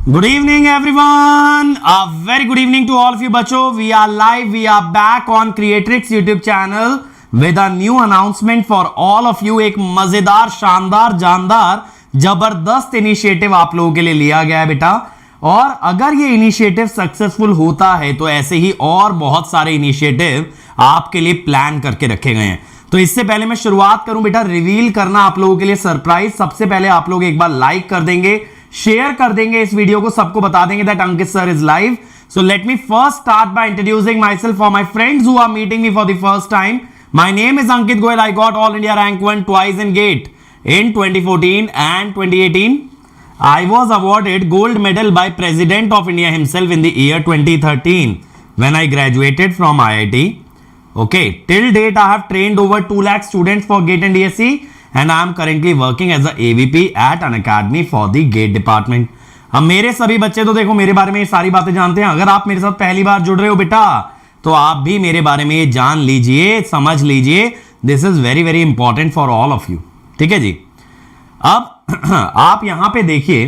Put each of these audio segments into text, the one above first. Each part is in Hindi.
Good evening, everyone. A very good evening to all of you, बच्चों. We are live. We are back on Creatrix YouTube channel with a new announcement for all of you. एक मजेदार, शानदार, जानदार, जबरदस्त इनिशिएटिव आप लोगों के लिए लिया गया है बेटा. और अगर ये इनिशिएटिव सक्सेसफुल होता है तो ऐसे ही और बहुत सारे इनिशिएटिव आपके लिए प्लान करके रखे गए हैं. तो इससे पहले मैं शुरुआत करूं बेटा रिवील करना आप लोगों के लिए सरप्राइज. सबसे पहले आप लोग एक बार लाइक कर देंगे, शेयर कर देंगे इस वीडियो को, सबको बता देंगे that Ankit sir is live. So let me first start by introducing myself for my friends who are meeting me for the first time. My name is Ankit Goyal. I got all India rank 1 twice in GATE in 2014 and 2018. I was awarded gold medal by President of India himself in the year 2013 when I graduated from IIT. Okay, till date I have trained over 2 lakh students for GATE and DSE and I am currently working as a AVP at an academy for the GATE department. अब मेरे सभी बच्चे तो देखो मेरे बारे में ये सारी बातें जानते हैं. अगर आप मेरे साथ पहली बार जुड़ रहे हो बेटा तो आप भी मेरे बारे में ये जान लीजिए, समझ लीजिए. This is very very important for all of you. ठीक है जी. अब आप यहां पे देखिए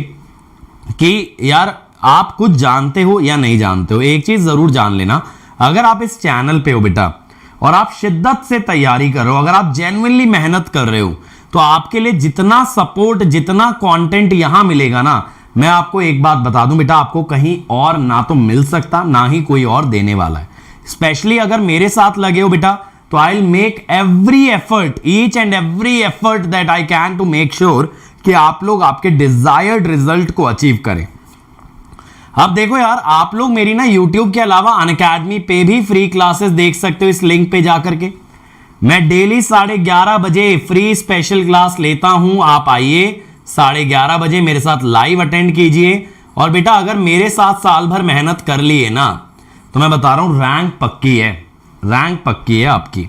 कि यार आप कुछ जानते हो या नहीं जानते हो. एक चीज जरूर जान लेना, अगर आप इस चैनल पे हो बेटा और आप शिद्दत से तैयारी कर रहे हो, अगर आप जेन्युइनली मेहनत कर रहे हो तो आपके लिए जितना सपोर्ट, जितना कंटेंट यहां मिलेगा ना, मैं आपको एक बात बता दूं बेटा, आपको कहीं और ना तो मिल सकता ना ही कोई और देने वाला है. स्पेशली अगर मेरे साथ लगे हो बेटा तो I will make every effort, each and every effort that I can to make sure कि आप लोग आपके डिजायर्ड रिजल्ट को अचीव करें. अब देखो यार, आप लोग मेरी ना YouTube के अलावा अनअकैडमी पे भी फ्री क्लासेस देख सकते हो इस लिंक पे जाकर के. मैं डेली 11:30 बजे फ्री स्पेशल क्लास लेता हूं. आप आइए 11:30 बजे मेरे साथ लाइव अटेंड कीजिए. और बेटा अगर मेरे साथ साल भर मेहनत कर ली है ना तो मैं बता रहा हूं रैंक पक्की है, रैंक पक्की है आपकी.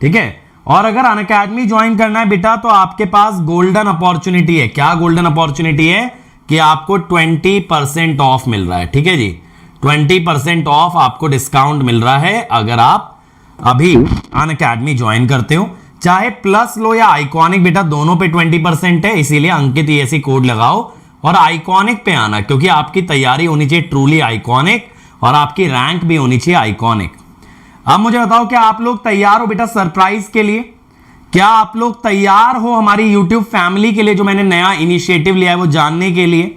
ठीक है. और अगर अनअकैडमी ज्वाइन करना है बेटा तो आपके पास गोल्डन अपॉर्चुनिटी है. क्या गोल्डन अपॉर्चुनिटी है कि आपको 20% ऑफ मिल रहा है. ठीक है जी, 20% ऑफ आपको डिस्काउंट मिल रहा है अगर आप अभी अनअकैडमी ज्वाइन करते हो. चाहे प्लस लो या आइकॉनिक, बेटा दोनों पे 20% है. इसीलिए अंकित ESE कोड लगाओ और आइकॉनिक पे आना, क्योंकि आपकी तैयारी होनी चाहिए ट्रूली आइकॉनिक और आपकी रैंक भी होनी चाहिए आइकॉनिक. अब मुझे बताओ क्या आप लोग तैयार हो बेटा सरप्राइज के लिए? क्या आप लोग तैयार हो हमारी YouTube फैमिली के लिए, जो मैंने नया इनिशिएटिव लिया है वो जानने के लिए?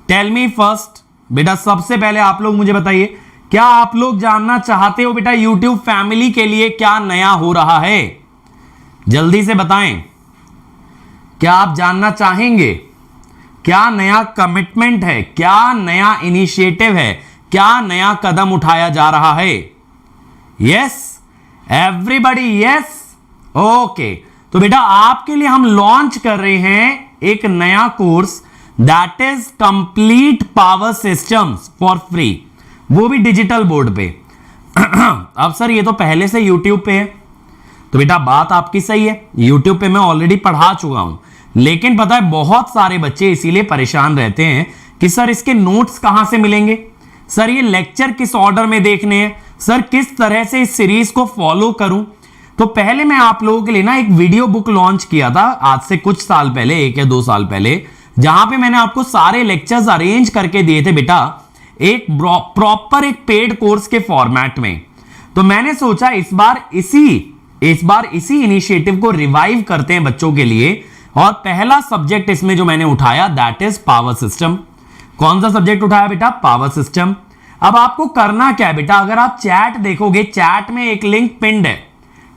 टेल मी फर्स्ट बेटा, सबसे पहले आप लोग मुझे बताइए, क्या आप लोग जानना चाहते हो बेटा YouTube फैमिली के लिए क्या नया हो रहा है? जल्दी से बताएं. क्या आप जानना चाहेंगे क्या नया कमिटमेंट है, क्या नया इनिशिएटिव है, क्या नया कदम उठाया जा रहा है? Yes everybody, yes. ओके, तो बेटा आपके लिए हम लॉन्च कर रहे हैं एक नया course that is complete power systems for free, वो भी डिजिटल बोर्ड पे. अब सर ये तो पहले से YouTube पे है. तो बेटा बात आपकी सही है, YouTube पे मैं ऑलरेडी पढ़ा चुका हूं. लेकिन पता है बहुत सारे बच्चे इसीलिए परेशान रहते हैं कि सर इसके नोट्स कहां से मिलेंगे, सर ये लेक्चर किस ऑर्डर में देखने हैं, सर किस तरह से इस सीरीज को फॉलो करूं. तो पहले मैं आप लोगों के लिए ना एक वीडियो बुक लॉन्च किया था आज से कुछ साल पहले, 1 या 2 साल पहले, जहां पे मैंने आपको सारे लेक्चर्स अरेंज करके दिए थे बेटा एक प्रॉपर एक पेड कोर्स के फॉर्मेट में. तो मैंने सोचा इस बार इसी इनिशिएटिव को रिवाइव करते हैं बच्चों के लिए. और पहला सब्जेक्ट इसमें जो मैंने उठाया दैट इज पावर सिस्टम. कौन सा सब्जेक्ट उठाया बेटा? Power system. अब आपको करना क्या है बेटा, अगर आप चैट देखोगे, चैट में एक लिंक पिंड है.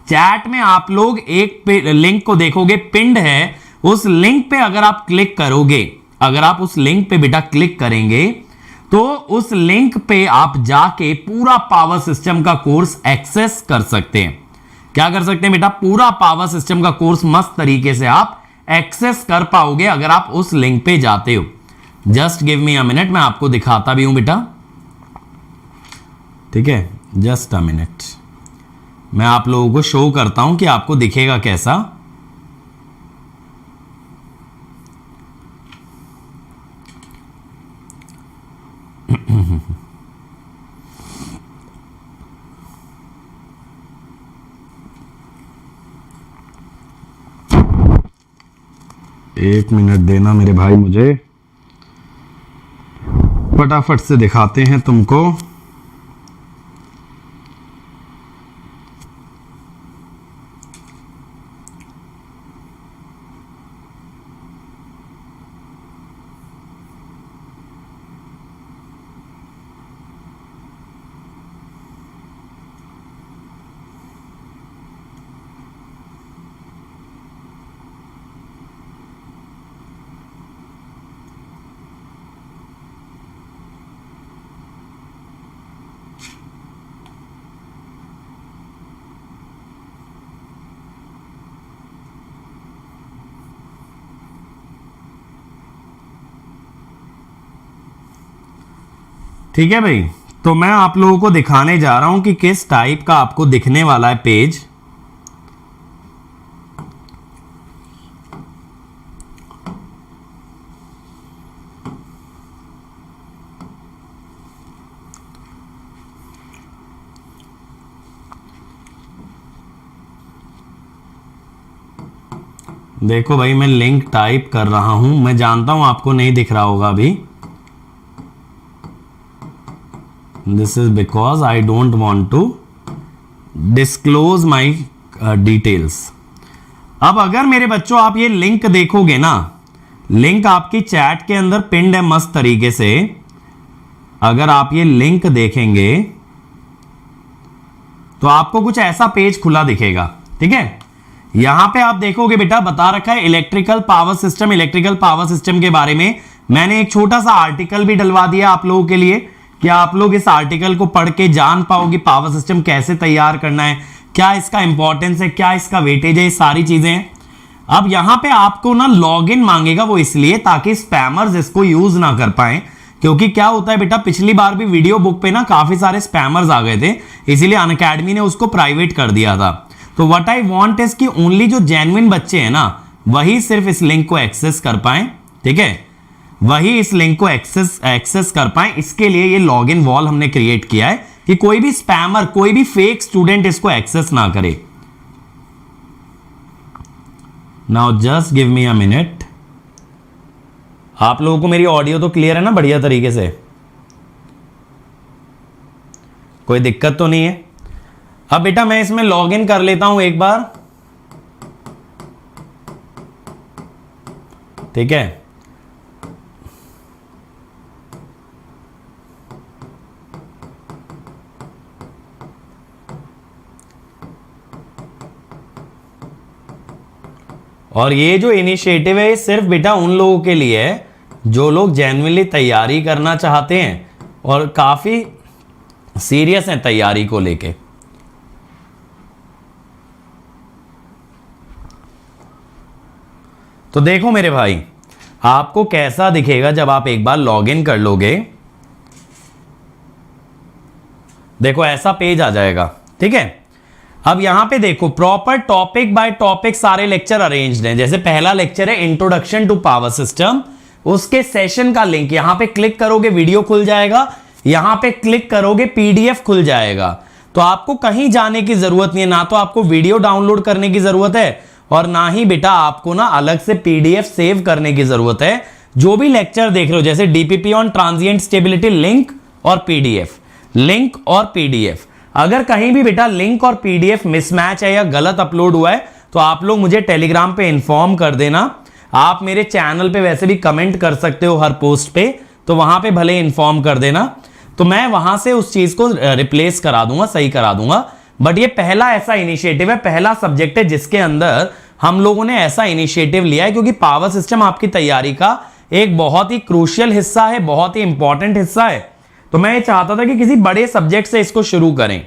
चैट में आप लोग एक लिंक को देखोगे पिंड है. उस लिंक पे अगर आप क्लिक करोगे, अगर आप उस लिंक पे बेटा क्लिक करेंगे तो उस लिंक पे आप जाके पूरा पावर सिस्टम का कोर्स एक्सेस कर सकते हैं. क्या कर सकते हैं बेटा? पूरा पावर सिस्टम का कोर्स मस्त तरीके से आप एक्सेस कर पाओगे अगर आप उस लिंक पे जाते हो. Just give me a minute, मैं आपको दिखाता भी हूं बेटा. ठीक है, जस्ट अ मिनट, मैं आप लोगों को शो करता हूं कि आपको दिखेगा कैसा. एक मिनट देना मेरे भाई मुझे. फटाफट से दिखाते हैं तुमको। ठीक है भाई, तो मैं आप लोगों को दिखाने जा रहा हूं कि किस टाइप का आपको दिखने वाला है पेज। देखो भाई, मैं लिंक टाइप कर रहा हूं। मैं जानता हूं आपको नहीं दिख रहा होगा अभी। This is because I don't want to disclose my details. अब अगर मेरे बच्चों आप ये लिंक देखोगे ना, लिंक आपकी चैट के अंदर पिंड है मस्त तरीके से। अगर आप ये लिंक देखेंगे तो आपको कुछ ऐसा पेज खुला दिखेगा। ठीक है, यहां पे आप देखोगे बेटा बता रखा है electrical power system. Electrical power system के बारे में मैंने एक छोटा सा आर्टिकल भी डलवा दिया आप लोगों के लिए कि आप लोग इस आर्टिकल को पढ़ के जान पाओगे पावर सिस्टम कैसे तैयार करना है, क्या इसका इंपॉर्टेंस है, क्या इसका वेटेज है, ये सारी चीजें। अब यहां पे आपको ना लॉगिन मांगेगा, वो इसलिए ताकि स्पैमर्स इसको यूज ना कर पाए। क्योंकि क्या होता है बेटा, पिछली बार भी वीडियो बुक पे ना काफी सारे स्पैमर्स आ गए थे, इसीलिए अनअकैडमी ने उसको प्राइवेट कर दिया था। तो व्हाट आई वांट इज कि ओनली जो जेन्युइन बच्चे हैं ना वही सिर्फ इस लिंक को एक्सेस कर पाए। ठीक है, वही इस लिंक को एक्सेस कर पाए। इसके लिए ये लॉगिन वॉल हमने क्रिएट किया है कि कोई भी स्पैमर, कोई भी फेक स्टूडेंट इसको एक्सेस ना करे। Now just give me a minute. आप लोगों को मेरी ऑडियो तो क्लियर है ना बढ़िया तरीके से, कोई दिक्कत तो नहीं है। अब बेटा मैं इसमें लॉगिन कर लेता हूं एक बार। ठीक है, और ये जो इनिशिएटिव है ये सिर्फ बेटा उन लोगों के लिए है जो लोग जेन्युइनली तैयारी करना चाहते हैं और काफी सीरियस हैं तैयारी को लेके। तो देखो मेरे भाई, आपको कैसा दिखेगा जब आप एक बार लॉगिन कर लोगे। देखो ऐसा पेज आ जाएगा। ठीक है, अब यहां पे देखो प्रॉपर टॉपिक बाय टॉपिक सारे लेक्चर अरेंज्ड हैं। जैसे पहला लेक्चर है इंट्रोडक्शन टू पावर सिस्टम, उसके सेशन का लिंक यहां पे क्लिक करोगे वीडियो खुल जाएगा, यहां पे क्लिक करोगे पीडीएफ खुल जाएगा। तो आपको कहीं जाने की जरूरत नहीं है, ना तो आपको वीडियो डाउनलोड करने की जरूरत है और ना ही बेटा आपको ना अलग से पीडीएफ सेव करने की जरूरत है। जो भी लेक्चर देख रहे हो जैसे DPP on transient stability, link और पीडीएफ, लिंक और पीडीएफ, अगर कहीं भी बेटा लिंक और पीडीएफ मिसमैच है या गलत अपलोड हुआ है तो आप लोग मुझे टेलीग्राम पे इन्फॉर्म कर देना। आप मेरे चैनल पे वैसे भी कमेंट कर सकते हो हर पोस्ट पे, तो वहां पे भले इन्फॉर्म कर देना, तो मैं वहां से उस चीज को रिप्लेस करा दूंगा, सही करा दूंगा। बट ये पहला ऐसा इनिशिएटिव है, पहला सब्जेक्ट है जिसके अंदर हम लोगों ने ऐसा इनिशिएटिव लिया है, क्योंकि पावर सिस्टम आपकी तैयारी का एक बहुत ही क्रूशियल हिस्सा है, बहुत ही इंपॉर्टेंट हिस्सा है। तो मैं ये चाहता था कि किसी बड़े सब्जेक्ट से इसको शुरू करें।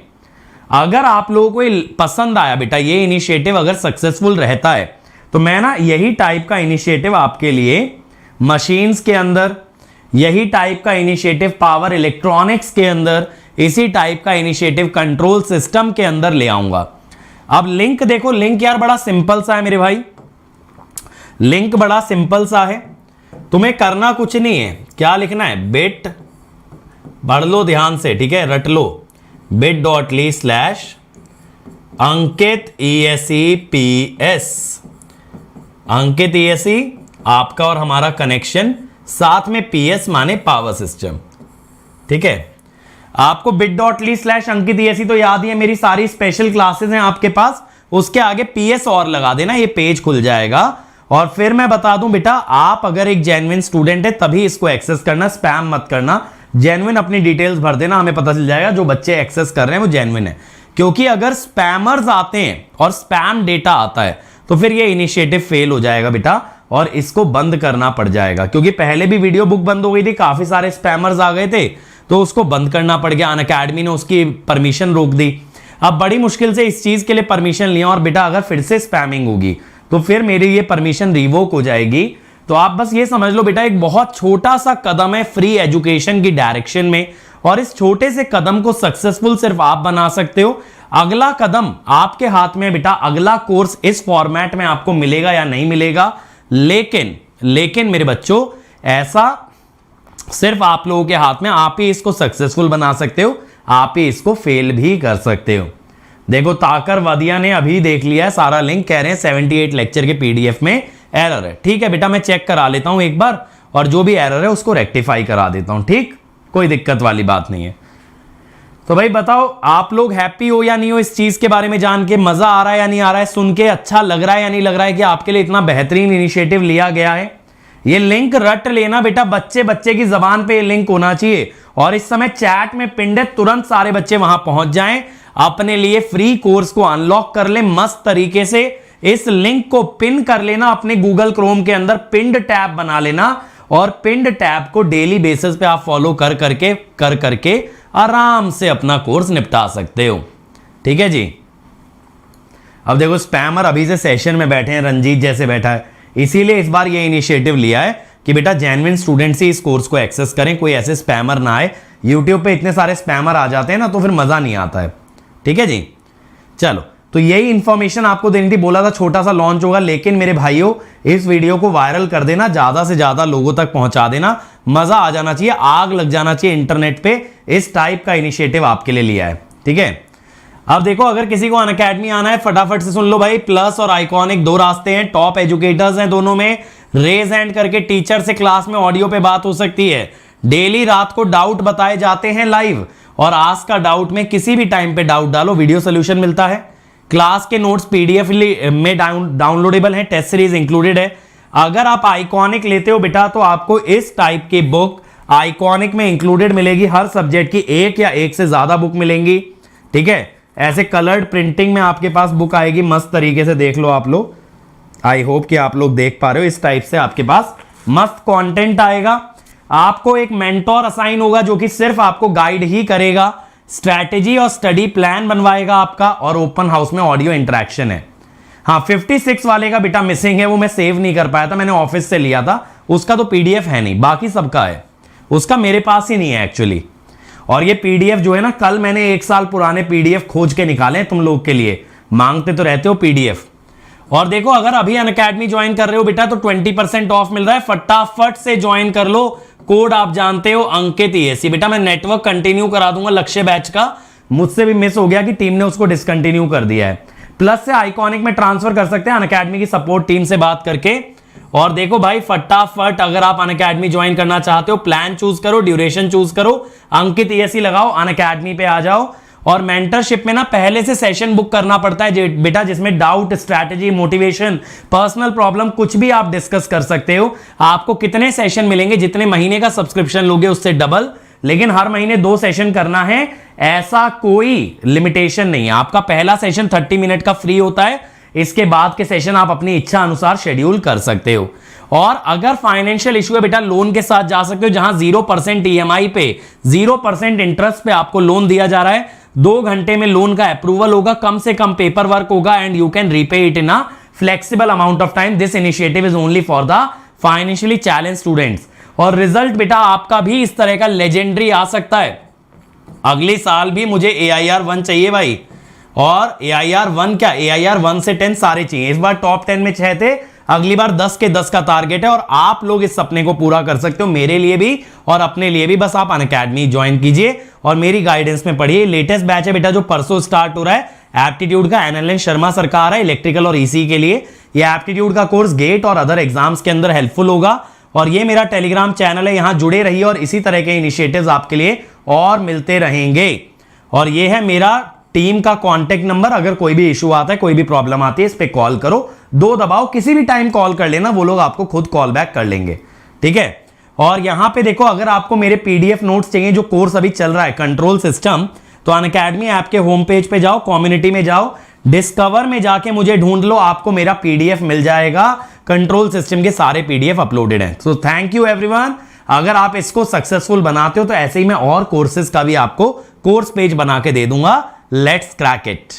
अगर आप लोगों को पसंद आया बेटा ये इनिशिएटिव, अगर सक्सेसफुल रहता है तो मैं ना यही टाइप का इनिशिएटिव आपके लिए मशीन्स के अंदर, यही टाइप का इनिशिएटिव पावर इलेक्ट्रॉनिक्स के अंदर, इसी टाइप का इनिशिएटिव कंट्रोल सिस्टम के अंदर ले आऊंगा। अब लिंक देखो, लिंक यार बड़ा सिंपल सा है मेरे भाई, लिंक बड़ा सिंपल सा है। तुम्हें करना कुछ नहीं है, क्या लिखना है, बिट, पढ़ लो ध्यान से, ठीक है, रट लो, bit.ly/ अंकित ESEPS, अंकित ESE आपका और हमारा कनेक्शन, साथ में PS माने पावर सिस्टम। ठीक है। आपको bit.ly/अंकित ESE तो याद ही है, मेरी सारी स्पेशल क्लासेस हैं आपके पास, उसके आगे PS और लगा देना, ये पेज खुल जाएगा। और फिर मैं बता दूं बेटा, आप अगर एक जेन्युइन स्टूडेंट है तभी इसको एक्सेस करना, स्पैम मत करना, जेन्युइन अपनी डिटेल्स भर देना, हमें पता चल जाएगा जो बच्चे एक्सेस कर रहे हैं वो जेन्युइन है। क्योंकि अगर स्पैमर्स आते हैं और स्पैम डेटा आता है तो फिर ये इनिशिएटिव फेल हो जाएगा बेटा, और इसको बंद करना पड़ जाएगा। क्योंकि पहले भी वीडियो बुक बंद हो गई थी, काफी सारे स्पैमर्स आ गए थे, तो उसको बंद करना पड़ गया, अनअकैडमी ने उसकी परमिशन रोक दी। अब बड़ी मुश्किल से इस चीज के लिए परमिशन लिया, और बेटा अगर फिर से स्पैमिंग होगी तो फिर मेरी ये परमिशन रिवोक हो जाएगी। तो आप बस ये समझ लो बेटा, एक बहुत छोटा सा कदम है फ्री एजुकेशन की डायरेक्शन में, और इस छोटे से कदम को सक्सेसफुल सिर्फ आप बना सकते हो। अगला कदम आपके हाथ में बेटा, अगला कोर्स इस फॉर्मेट में आपको मिलेगा या नहीं मिलेगा, लेकिन मेरे बच्चों ऐसा सिर्फ आप लोगों के हाथ में, आप ही इसको सक्सेसफुल बना सकते हो, आप ही इसको फेल भी कर सकते हो। देखो ताकर वादिया ने अभी देख लिया है सारा लिंक, कह रहे हैं 78 लेक्चर के PDF में एरर है। ठीक है बेटा, मैं चेक करा लेता हूं एक बार, और जो भी एरर है उसको रेक्टिफाई करा देता हूं, ठीक, कोई दिक्कत वाली बात नहीं है। तो भाई बताओ, आप लोग हैप्पी हो या नहीं हो इस चीज के बारे में जान के, मजा आ रहा है या नहीं आ रहा है, सुन के अच्छा लग रहा है या नहीं लग रहा है कि आपके लिए इतना बेहतरीन इनिशिएटिव लिया गया है। ये लिंक रट लेना बेटा, बच्चे बच्चे की जबान पे ये लिंक होना चाहिए, और इस समय चैट में पिंड है, तुरंत सारे बच्चे वहां पहुंच जाएं, अपने लिए फ्री कोर्स को अनलॉक कर ले मस्त तरीके से। इस लिंक को पिन कर लेना अपने गूगल क्रोम के अंदर, पिंड टैब बना लेना, और पिंड टैब को डेली बेसिस पे आप फॉलो कर करके आराम से अपना कोर्स निपटा सकते हो। ठीक है जी। अब देखो स्पैमर अभी से सेशन में बैठे हैं, रंजीत जैसे बैठा है, इसीलिए इस बार ये इनिशिएटिव लिया है कि बेटा जेन्युइन स्टूडेंट्स ही इस कोर्स को एक्सेस करें, कोई ऐसे स्पैमर ना आए। यूट्यूब पे इतने सारे स्पैमर आ जाते हैं ना, तो फिर मजा नहीं आता है। ठीक है जी। चलो, तो यही इंफॉर्मेशन आपको देनी थी, बोला था छोटा सा लॉन्च होगा, लेकिन मेरे भाइयों इस वीडियो को वायरल कर देना, ज्यादा से ज्यादा लोगों तक पहुंचा देना, मजा आ जाना चाहिए, आग लग जाना चाहिए इंटरनेट पे। इस टाइप का इनिशिएटिव आपके लिए लिया है। ठीक है। अब देखो, अगर किसी को अनअकैडमी आना है फटाफट से सुन लो भाई, प्लस और आइकॉनिक दो रास्ते हैं, टॉप एजुकेटर्स हैं दोनों में। रेज हैंड करके टीचर से क्लास में ऑडियो पे बात हो सकती है। डेली रात को डाउट बताए जाते हैं लाइव, और आज का डाउट में किसी भी टाइम पे डाउट डालो, वीडियो सोल्यूशन मिलता है। क्लास के नोट्स PDF में डाउनलोडेबल है, टेस्ट सीरीज इंक्लूडेड है। अगर आप आइकॉनिक लेते हो बेटा, तो आपको इस टाइप की बुक आइकॉनिक में इंक्लूडेड मिलेगी, हर सब्जेक्ट की एक या एक से ज्यादा बुक मिलेंगी। ठीक है, ऐसे कलर्ड प्रिंटिंग में आपके पास बुक आएगी, मस्त तरीके से देख लो आप लोग। आई होप कि आप लोग देख पा रहे हो, इस टाइप से आपके पास मस्त कंटेंट आएगा। आपको एक मेंटोर असाइन होगा जो कि सिर्फ आपको गाइड ही करेगा, स्ट्रैटेजी और स्टडी प्लान बनवाएगा आपका, और ओपन हाउस में ऑडियो इंटरेक्शन है। हाँ, 56 वाले का बेटा मिसिंग है, वो मैं सेव नहीं कर पाया था, मैंने ऑफिस से लिया था, उसका तो PDF है नहीं, बाकी सबका है, उसका मेरे पास ही नहीं है एक्चुअली। और ये PDF जो है ना, कल मैंने 1 साल पुराने PDF खोज के निकाले तुम लोग के लिए, मांगते तो रहते हो PDF। और देखो, अगर अभी अनअकैडमी ज्वाइन कर रहे हो बेटा, तो 20% ऑफ मिल रहा है, फटाफट से ज्वाइन कर लो। कोड आप जानते हो, अंकित ESE। बेटा मैं नेटवर्क कंटिन्यू करा दूंगा लक्ष्य बैच का, मुझसे भी मिस हो गया कि टीम ने उसको डिसकंटिन्यू कर दिया है। प्लस से आइकॉनिक में ट्रांसफर कर सकते हैं अनअकैडमी की सपोर्ट टीम से बात करके। और देखो भाई, फटाफट अगर आप अनअकैडमी ज्वाइन करना चाहते हो, प्लान चूज करो, ड्यूरेशन चूज करो, अंकित ESE लगाओ, अनअकैडमी पे आ जाओ। और मेंटरशिप में ना पहले से सेशन बुक करना पड़ता है बेटा, जिसमें doubt, strategy, motivation, personal problem कुछ भी आप डिस्कस कर सकते हो। आपको कितने सेशन मिलेंगे, जितने महीने का सब्सक्रिप्शन लोगे उससे डबल, लेकिन हर महीने 2 सेशन करना है, ऐसा कोई लिमिटेशन नहीं है। आपका पहला सेशन 30 मिनट का फ्री होता है, इसके बाद के सेशन आप अपनी इच्छा अनुसार शेड्यूल कर सकते हो। और अगर फाइनेंशियल इशू है बेटा, लोन के साथ जा सकते हो, जहां 0% EMI पे 0% इंटरेस्ट पे आपको लोन दिया जा रहा है। 2 घंटे में लोन का अप्रूवल होगा, कम से कम पेपर वर्क होगा, and you can repay it in a flexible amount of time. This initiative is only for the financially challenge students. और रिजल्ट बेटा आपका भी इस तरह का लेजेंडरी आ सकता है। अगले साल भी मुझे AIR 1 चाहिए भाई, और AIR 1 क्या, AIR 1 से 10 सारे चाहिए। इस बार टॉप 10 में 6 थे, अगली बार 10 के 10 का टारगेट है, और आप लोग इस सपने को पूरा कर सकते हो, मेरे लिए भी और अपने लिए भी। बस आप अनअकैडमी ज्वाइन कीजिए और मेरी गाइडेंस में पढ़िए। लेटेस्ट बैच है बेटा जो परसों स्टार्ट हो रहा है, एप्टीट्यूड का, NLN शर्मा सर का आ रहा है इलेक्ट्रिकल और EC के लिए। ये एप्टीट्यूड का कोर्स गेट और अदर एग्जाम्स के अंदर हेल्पफुल होगा। और ये मेरा टेलीग्राम चैनल है, यहां जुड़े रहिए और इसी तरह के इनिशिएटिव्स आपके लिए और मिलते रहेंगे। और ये है मेरा टीम का कांटेक्ट नंबर, अगर कोई भी इशू आता है, कोई भी प्रॉब्लम आती है, इस पे कॉल करो, 2 दबाओ, किसी भी टाइम कॉल कर लेना, वो लोग आपको खुद कॉल बैक कर लेंगे, ठीक है। और यहां पे देखो, अगर आपको मेरे पीडीएफ नोट्स चाहिए, जो कोर्स अभी चल रहा है कंट्रोल सिस्टम, तो अनअकैडमी ऐप के होम पेज पे जाओ, कम्युनिटी में जाओ, डिस्कवर में जाके मुझे ढूंढ लो, आपको मेरा पीडीएफ मिल जाएगा। कंट्रोल सिस्टम के सारे पीडीएफ अपलोडेड हैं। So thank you everyone. अगर आप इसको सक्सेसफुल बनाते हो तो ऐसे ही मैं और कोर्सेज का भी आपको कोर्स पेज बना के दे दूंगा। Let's crack it.